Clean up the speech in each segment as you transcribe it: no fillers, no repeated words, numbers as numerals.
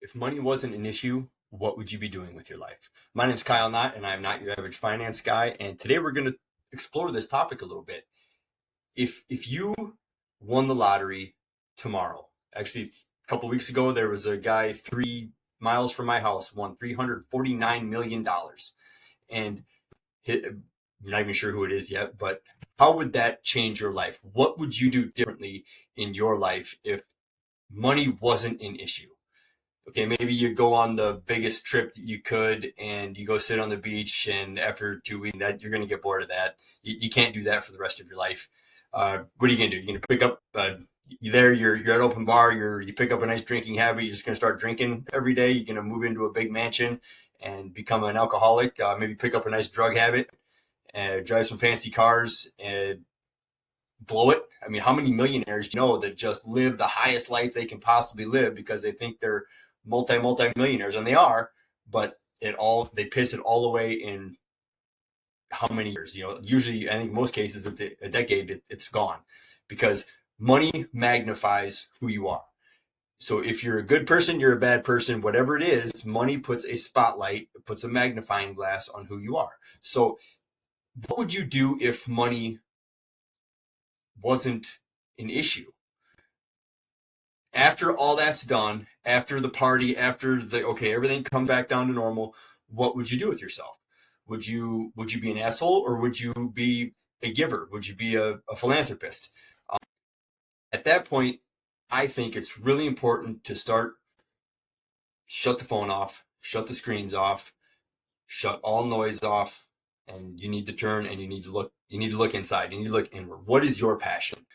If money wasn't an issue, what would you be doing with your life? My name's Kyle Knott, and I'm not your average finance guy. And today we're going to explore this topic a little bit. If you won the lottery tomorrow, actually a couple weeks ago, there was a guy 3 miles from my house won $349 million. And I'm not even sure who it is yet, but how would that change your life? What would you do differently in your life if money wasn't an issue? Okay, maybe you go on the biggest trip that you could and you go sit on the beach, and after 2 weeks that you're going to get bored of that. You can't do that for the rest of your life. What are you going to do? You're going to pick up you're at open bar, you pick up a nice drinking habit, you're just going to start drinking every day. You're going to move into a big mansion and become an alcoholic, maybe pick up a nice drug habit and drive some fancy cars and blow it. I mean, how many millionaires do you know that just live the highest life they can possibly live because they think they're multi-millionaires, and they are, but they piss it all away in how many years? Usually, I think in most cases, a decade, it's gone, because money magnifies who you are. So if you're a good person, you're a bad person, whatever it is, money puts a spotlight, puts a magnifying glass on who you are. So what would you do if money wasn't an issue? After all that's done, after the party, everything comes back down to normal, what would you do with yourself? Would you be an asshole, or would you be a giver? Would you be a philanthropist? At that point, I think it's really important to shut the phone off, shut the screens off, shut all noise off, and you need to turn and you need to look inside. You need to look inward. What is your passion?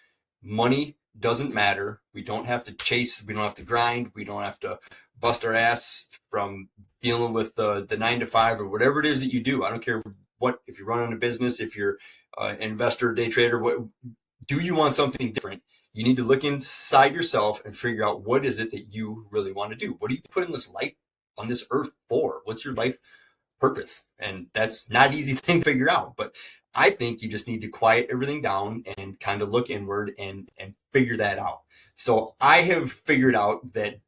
Money doesn't matter. We don't have to chase. We don't have to grind. We don't have to bust our ass from dealing with the 9 to 5 or whatever it is that you do. I don't care if you're running a business, if you're an investor, day trader, do you want something different? You need to look inside yourself and figure out what is it that you really want to do. What are you putting this life on this earth for? What's your life purpose? And that's not an easy thing to figure out, but I think you just need to quiet everything down and kind of look inward and figure that out. So I have figured out that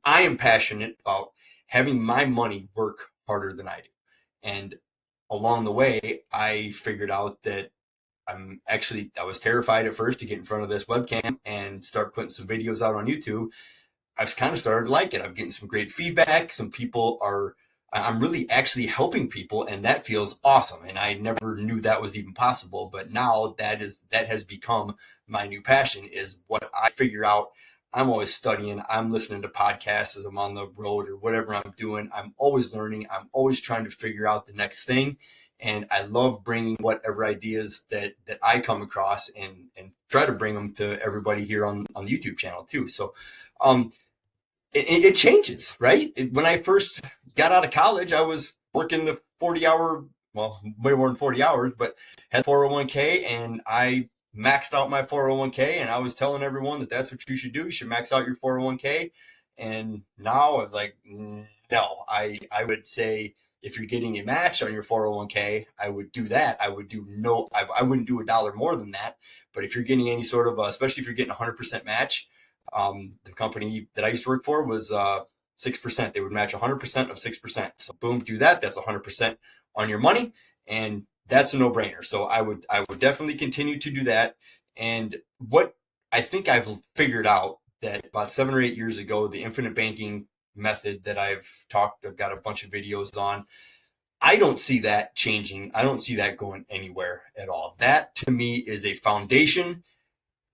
I am passionate about having my money work harder than I do. And along the way, I figured out that I was terrified at first to get in front of this webcam and start putting some videos out on YouTube. I've kind of started to like it. I'm getting some great feedback. I'm really actually helping people, and that feels awesome. And I never knew that was even possible, but now that has become my new passion, is what I figure out. I'm always studying. I'm listening to podcasts as I'm on the road or whatever I'm doing. I'm always learning. I'm always trying to figure out the next thing. And I love bringing whatever ideas that I come across and try to bring them to everybody here on the YouTube channel too. So, it changes, right? When I first got out of college, I was working the 40-hour, well, way more than 40 hours, but had 401k, and I maxed out my 401k, and I was telling everyone that that's what you should do. You should max out your 401k. And now I'm like, no, I would say if you're getting a match on your 401k, I would do that. I wouldn't do $1 more than that. But if you're getting any sort of, especially if you're getting 100% match, the company that I used to work for was 6%. They would match 100% of 6%. So boom, do that. That's 100% on your money, and that's a no-brainer. So I would definitely continue to do that. And what I think I've figured out, that about 7 or 8 years ago, the infinite banking method that I've got a bunch of videos on, I don't see that changing. I don't see that going anywhere at all. That to me is a foundation.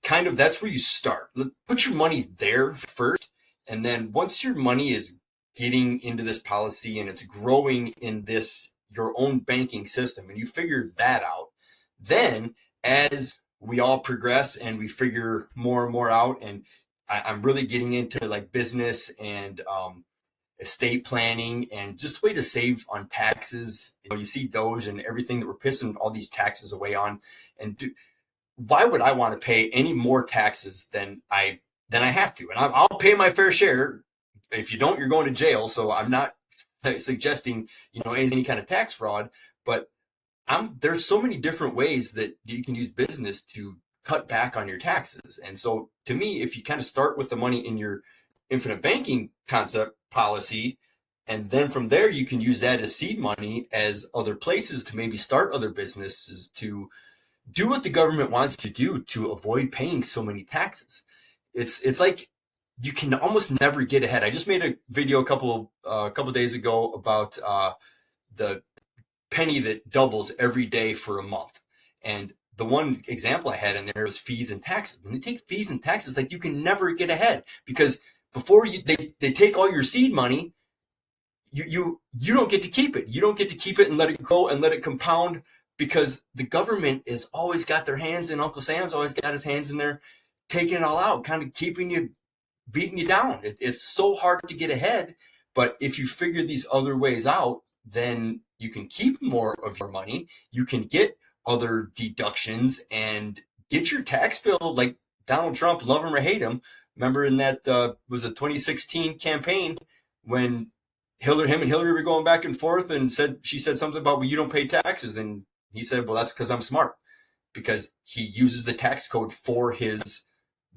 Kind of, that's where you start. Put your money there first, and then once your money is getting into this policy and it's growing in your own banking system, and you figure that out, then as we all progress and we figure more and more out, and I'm really getting into like business and estate planning and just a way to save on taxes. You see Doge and everything that we're pissing all these taxes away on, and why would I want to pay any more taxes than I have to? And I'll pay my fair share. If you don't, you're going to jail. So I'm not suggesting, any kind of tax fraud, but there's so many different ways that you can use business to cut back on your taxes. And so to me, if you kind of start with the money in your infinite banking concept policy. And then from there, you can use that as seed money as other places to maybe start other businesses, to do what the government wants you to do to avoid paying so many taxes. It's like you can almost never get ahead. I just made a video a couple days ago about the penny that doubles every day for a month. And the one example I had in there was fees and taxes. When they take fees and taxes, like, you can never get ahead, because before they take all your seed money, you don't get to keep it. You don't get to keep it and let it grow and let it compound, because the government has always got their hands in. Uncle Sam's always got his hands in there, taking it all out, kind of keeping you, beating you down. It's so hard to get ahead. But if you figure these other ways out, then you can keep more of your money. You can get other deductions and get your tax bill like Donald Trump, love him or hate him. Remember in that was a 2016 campaign when him and Hillary were going back and forth, and she said something about, well, you don't pay taxes, and he said, well, that's because I'm smart, because he uses the tax code for his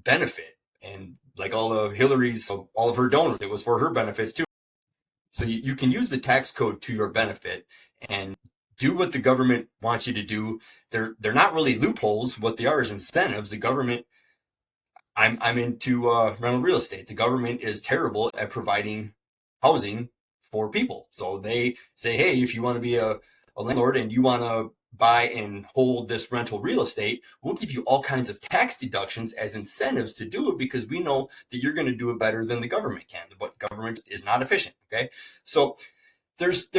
benefit. And like all of her donors, it was for her benefits too. So you can use the tax code to your benefit and do what the government wants you to do. They're not really loopholes. What they are is incentives. The government, I'm into rental real estate. The government is terrible at providing housing for people. So they say, hey, if you want to be a landlord and you want to buy and hold this rental real estate, we'll give you all kinds of tax deductions as incentives to do it, because we know that you're going to do it better than the government can. But government is not efficient. Okay, so there's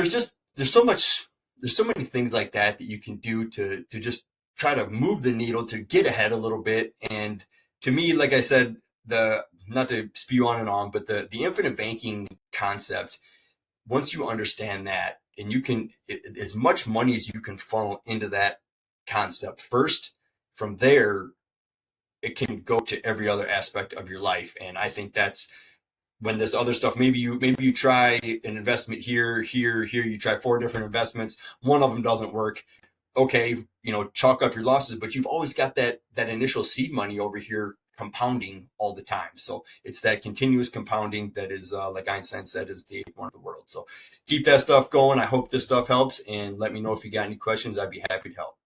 so many things like that you can do to just try to move the needle, to get ahead a little bit. And to me, like I said, not to spew on and on, but the infinite banking concept, once you understand that, and you can, as much money as you can funnel into that concept first, from there, it can go to every other aspect of your life. And I think that's when this other stuff, maybe you try an investment here, you try 4 different investments, one of them doesn't work. Okay, chalk up your losses, but you've always got that initial seed money over here compounding all the time. So it's that continuous compounding that is, like Einstein said, is the one of the world. So keep that stuff going. I hope this stuff helps, and let me know if you got any questions. I'd be happy to help.